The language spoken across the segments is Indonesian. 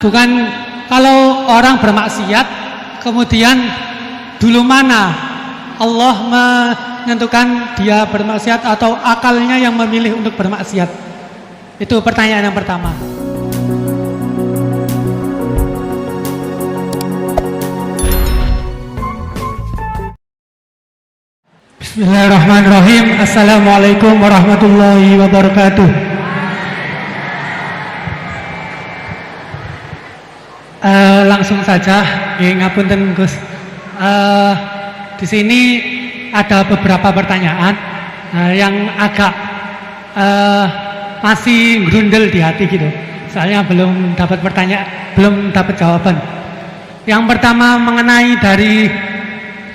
Bukan kalau orang bermaksiat kemudian dulu mana Allah menentukan dia bermaksiat atau akalnya yang memilih untuk bermaksiat? Itu pertanyaan yang pertama. Bismillahirrahmanirrahim. Assalamualaikum warahmatullahi wabarakatuh. Langsung saja, ngapunten Gus. Di sini ada beberapa pertanyaan yang agak masih grundel di hati gitu. Soalnya belum dapat jawaban. Yang pertama mengenai dari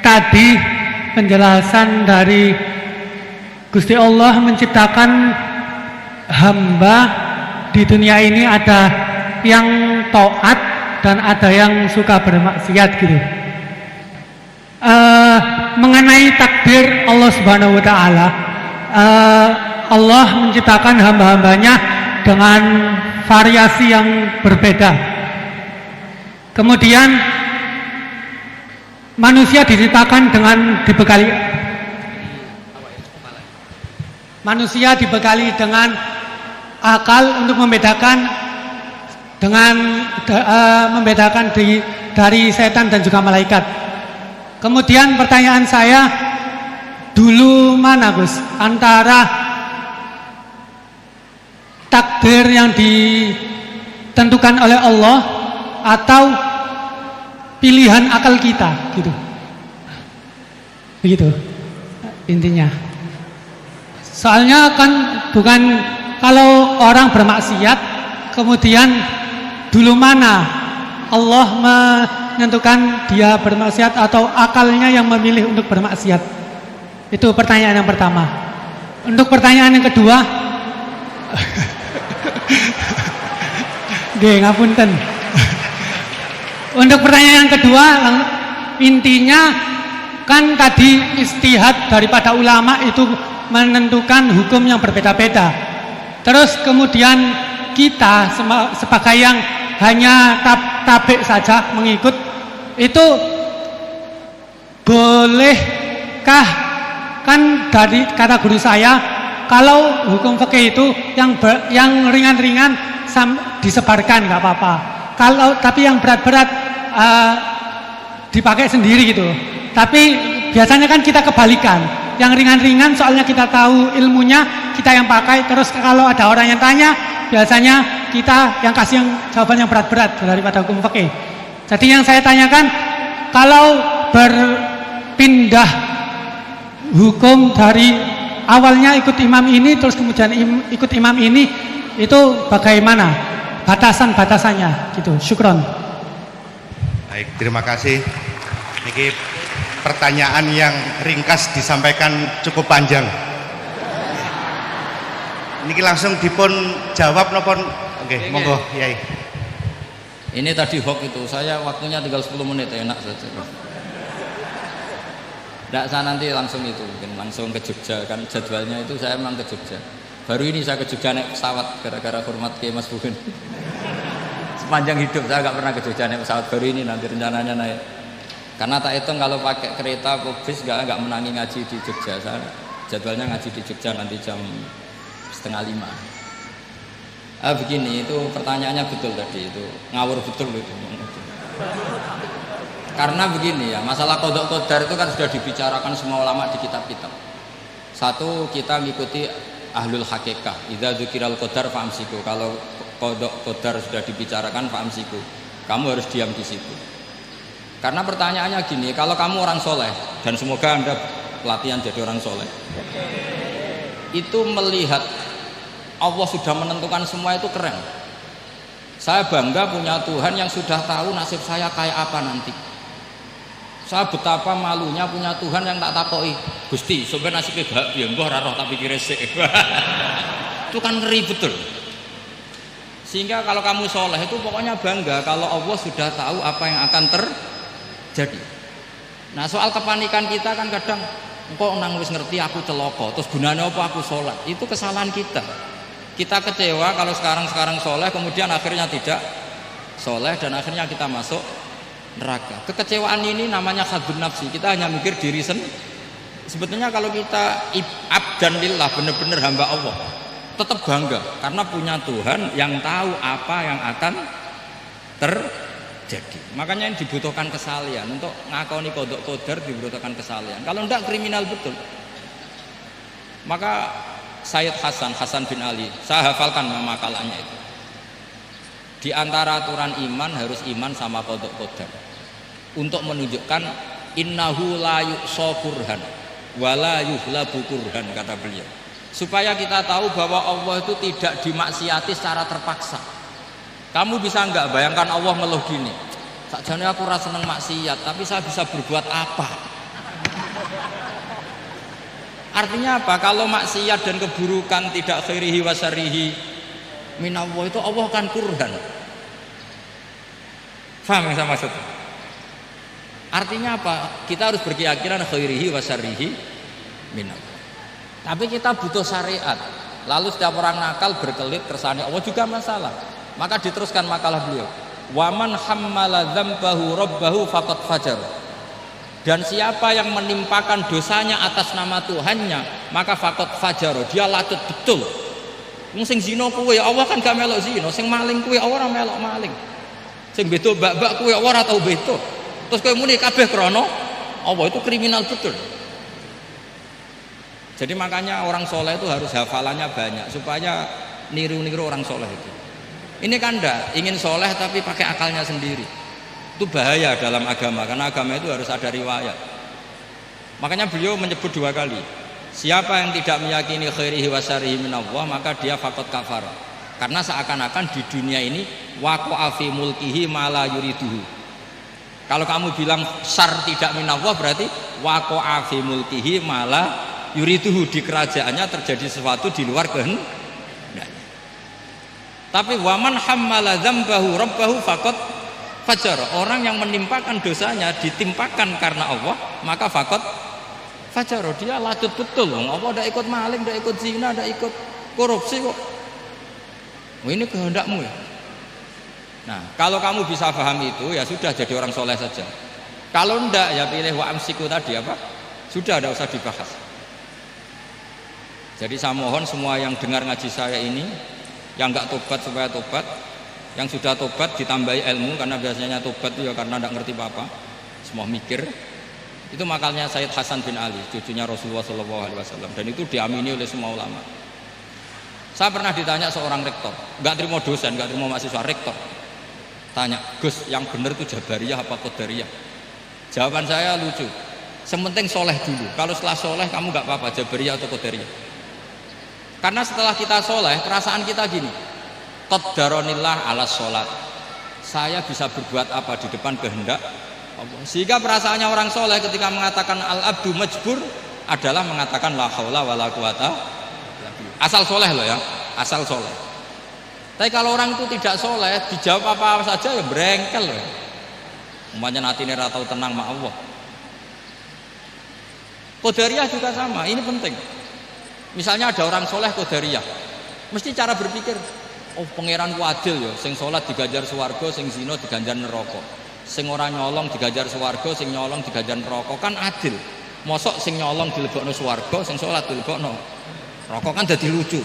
tadi penjelasan dari Gusti Allah menciptakan hamba di dunia ini, ada yang taat dan ada yang suka bermaksiat gitu. Mengenai takdir Allah Subhanahu wa Ta'ala, Allah menciptakan hamba-hambanya dengan variasi yang berbeda. Kemudian manusia diciptakan dibekali dengan akal untuk membedakan dari setan dan juga malaikat. Kemudian pertanyaan saya, dulu mana Gus antara takdir yang ditentukan oleh Allah atau pilihan akal kita gitu. Begitu intinya. Soalnya kan bukan kalau orang bermaksiat kemudian dulu mana Allah menentukan dia bermaksiat atau akalnya yang memilih untuk bermaksiat? Itu pertanyaan yang pertama. Untuk pertanyaan yang kedua, ngapunten. Untuk pertanyaan yang kedua, intinya kan tadi istihad daripada ulama itu menentukan hukum yang berbeda-beda. Terus kemudian kita sebagai yang hanya tabik saja mengikut, itu bolehkah? Kan dari kata guru saya, kalau hukum fikih itu yang ringan-ringan disebarkan nggak apa-apa. Tapi yang berat-berat dipakai sendiri gitu. Tapi biasanya kan kita kebalikan. Yang ringan-ringan soalnya kita tahu ilmunya, kita yang pakai. Terus kalau ada orang yang tanya, biasanya kita yang kasih jawaban yang berat-berat daripada hukum fikih. Jadi yang saya tanyakan, kalau berpindah hukum dari awalnya ikut imam ini terus kemudian ikut imam ini, itu bagaimana batasan-batasannya gitu. Syukron. Baik, terima kasih. Ini pertanyaan yang ringkas disampaikan cukup panjang. Niki langsung dipun jawab nopon. Oke, monggo Yai. Ini tadi hoax itu, saya waktunya tinggal 10 menit, enak saja. Enggak, saya nanti langsung itu, mungkin langsung ke Jogja, kan jadwalnya itu saya memang ke Jogja. Baru ini saya ke Jogja naik pesawat gara-gara hormat ke Mas Buhin. Sepanjang hidup saya nggak pernah ke Jogja naik pesawat, baru ini nanti rencananya naik. Karena tak hitung kalau pakai kereta atau bis nggak menangi ngaji di Jogja. Saya jadwalnya ngaji di Jogja nanti jam 4:30. Begini, itu pertanyaannya betul tadi, itu ngawur betul itu. Karena begini ya, masalah qadha qadar itu kan sudah dibicarakan semua ulama di kitab-kitab. Satu, kita mengikuti ahlul hakikah. Idza dzukiral qadar fa'amsiku. Kalau qadha qadar sudah dibicarakan fa'amsiku, kamu harus diam di situ. Karena pertanyaannya gini, kalau kamu orang soleh, dan semoga Anda pelatihan jadi orang soleh, itu melihat Allah sudah menentukan semua, itu keren. Saya bangga punya Tuhan yang sudah tahu nasib saya kayak apa nanti. Saya betapa malunya punya Tuhan yang tak takoi, Gusti, sebenarnya nasibnya bahagia, enggak roh tapi kira sih. Itu kan ngeri betul. Sehingga kalau kamu soleh itu pokoknya bangga kalau Allah sudah tahu apa yang akan terjadi. Nah, soal kepanikan kita kan kadang, kok nang wis ngerti aku celoko, terus gunanya apa aku sholat? Itu kesalahan kita. Kita kecewa kalau sekarang soleh, kemudian akhirnya tidak soleh dan akhirnya kita masuk neraka. Kekecewaan ini namanya khadun nafsi. Kita hanya mikir diri sendiri. Sebetulnya kalau kita abdan lillah, benar-benar hamba Allah, tetap bangga karena punya Tuhan yang tahu apa yang akan terjadi. Makanya yang dibutuhkan kesalian untuk ngakoni qada qadar, dibutuhkan kesalian. Kalau enggak kriminal betul. Maka Sayyid Hasan bin Ali, saya hafalkan makalahnya itu. Di antara aturan iman harus iman sama qada qadar. Untuk menunjukkan innahu la yuqsa kurhan wala yuhlabu kurhan, kata beliau. Supaya kita tahu bahwa Allah itu tidak dimaksiati secara terpaksa. Kamu bisa enggak bayangkan Allah ngeluh gini, sakjane aku ora seneng maksiat, tapi saya bisa berbuat apa? Artinya apa? Kalau maksiat dan keburukan tidak khairihi wa syarrihi minallah, itu Allah kan kurhan. Paham yang saya maksud? Artinya apa? Kita harus berkeyakinan khairihi wa syarrihi minallah. Tapi kita butuh syariat. Lalu setiap orang nakal berkelit kersane Allah juga masalah. Maka diteruskan makalah beliau. Waman hammala dzambahu rabbahu faqad fajar. Dan siapa yang menimpakan dosanya atas nama Tuhannya, maka faqad fajar. Dia lacut betul. Wong sing zina kuwe Allah kan gak melok zina, sing maling kuwe ora melok maling. Sing beto bak-bak kuwe ora tau beto. Terus kowe muni kabeh krana Allah, itu kriminal betul. Jadi makanya orang soleh itu harus hafalannya banyak supaya niru-niru orang soleh itu. Ini kan enggak ingin soleh tapi pakai akalnya sendiri. Itu bahaya dalam agama, karena agama itu harus ada riwayat. Makanya beliau menyebut 2 kali. Siapa yang tidak meyakini khairihi wa syarrihi minallah, maka dia faqad kafar. Karena seakan-akan di dunia ini waqa'a fi mulkihi ma la yuriduhu. Kalau kamu bilang syar tidak minallah, berarti waqa'a fi mulkihi ma la yuriduhu, di kerajaannya terjadi sesuatu di luar kehendak. Tapi waman hammala dzambahu rabbahu faqad fajar. Orang yang menimpakan dosanya ditimpakan karena Allah, maka faqad fajar. Dia lacut betul. Allah ndak ikut maling, ndak ikut zina, ndak ikut korupsi kok. Oh, ini kehendakmu ya. Nah, kalau kamu bisa paham itu, ya sudah jadi orang soleh saja. Kalau ndak, ya pilih wa amsiku tadi apa? Sudah, tidak usah dibahas. Jadi saya mohon semua yang dengar ngaji saya ini, yang enggak tobat supaya tobat, yang sudah tobat ditambahi ilmu, karena biasanya tobat itu ya karena enggak ngerti apa-apa, semua mikir. Itu makalnya Sayyid Hasan bin Ali, cucunya Rasulullah SAW, dan itu diamini oleh semua ulama. Saya pernah ditanya seorang rektor, enggak terima dosen, enggak terima mahasiswa, rektor. Tanya, Gus, yang benar itu Jabariyah apa Qadariyah? Jawaban saya lucu, sementing soleh dulu. Kalau setelah soleh kamu enggak apa-apa, Jabariyah atau Qadariyah. Karena setelah kita soleh, perasaan kita gini, qaddaronillah ala sholat, saya bisa berbuat apa di depan kehendak Allah. Sehingga perasaannya orang soleh ketika mengatakan al-abdu majbur adalah mengatakan la haula wala quwata, asal soleh loh ya, asal soleh. Tapi kalau orang itu tidak soleh, dijawab apa saja ya berengkel loh. Umpamanya nanti ora tau tenang sama Allah. Qadariyah juga sama, ini penting. Misalnya ada orang soleh Qadariyah, mesti cara berpikir, oh pangeranku adil ya, sing sholat diganjar swarga, sing zina diganjar neraka, sing ora nyolong diganjar swarga, sing nyolong diganjar neraka, kan adil. Mosok sing nyolong dilebokno swarga, sing sholat dilebokno neraka, kan jadi lucu.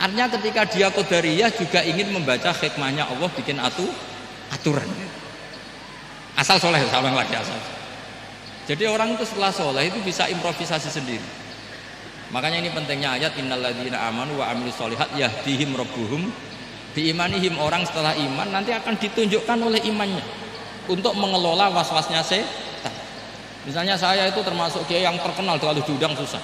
Artinya ketika dia Qadariyah juga ingin membaca hikmahnya Allah bikin aturan. Asal soleh, salah lagi asal. Jadi orang itu setelah soleh itu bisa improvisasi sendiri. Makanya ini pentingnya ayat innalladzina amanu wa amilus sholihat yahdihim rabbuhum biimanihim. Orang setelah iman nanti akan ditunjukkan oleh imannya untuk mengelola was-wasnya setan. Misalnya saya itu termasuk kiai yang terkenal, kalau diundang susah.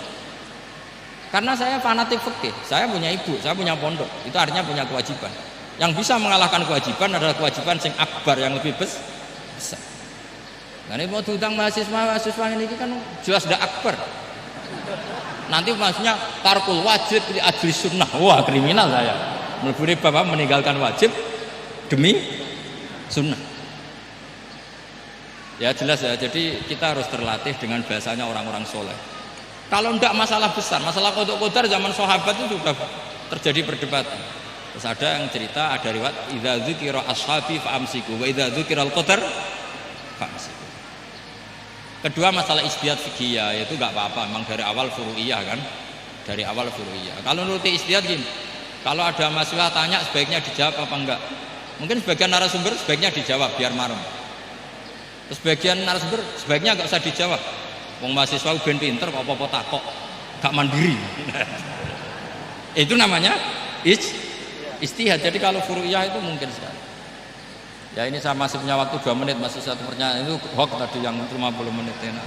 Karena saya fanatik fikih, saya punya ibu, saya punya pondok, itu artinya punya kewajiban. Yang bisa mengalahkan kewajiban adalah kewajiban sing akbar, yang lebih besar. Nah ini mau diundang mahasiswa ini kan jelas tidak akbar. Nanti maksudnya tarkul wajib di ajli sunnah, wah kriminal saya. Meleburi bapak meninggalkan wajib demi sunnah. Ya jelas ya, jadi kita harus terlatih dengan bahasanya orang-orang soleh. Kalau tidak masalah besar, masalah qada qadar zaman sahabat itu sudah terjadi perdebatan. Terus ada yang cerita, ada riwayat idza dzukira ashabi fa'amsiku wa idza dzukiral qadar fa'amsiku. Kedua masalah ijtihad fikih yaitu enggak apa-apa, memang dari awal furu'iyah kan. Dari awal furu'iyah. Kalau nuruti ijtihad gini, kalau ada mahasiswa tanya sebaiknya dijawab apa enggak? Mungkin sebagian narasumber sebaiknya dijawab biar marem. Terus sebagian narasumber sebaiknya enggak usah dijawab. Wong mahasiswa ben pinter kok apa-apa takok, gak mandiri. Itu namanya ijtihad. Jadi kalau furu'iyah itu mungkin sekali. Ya ini saya masih punya waktu 2 menit, masih satu pertanyaan itu hoax tadi yang 50 menit enak.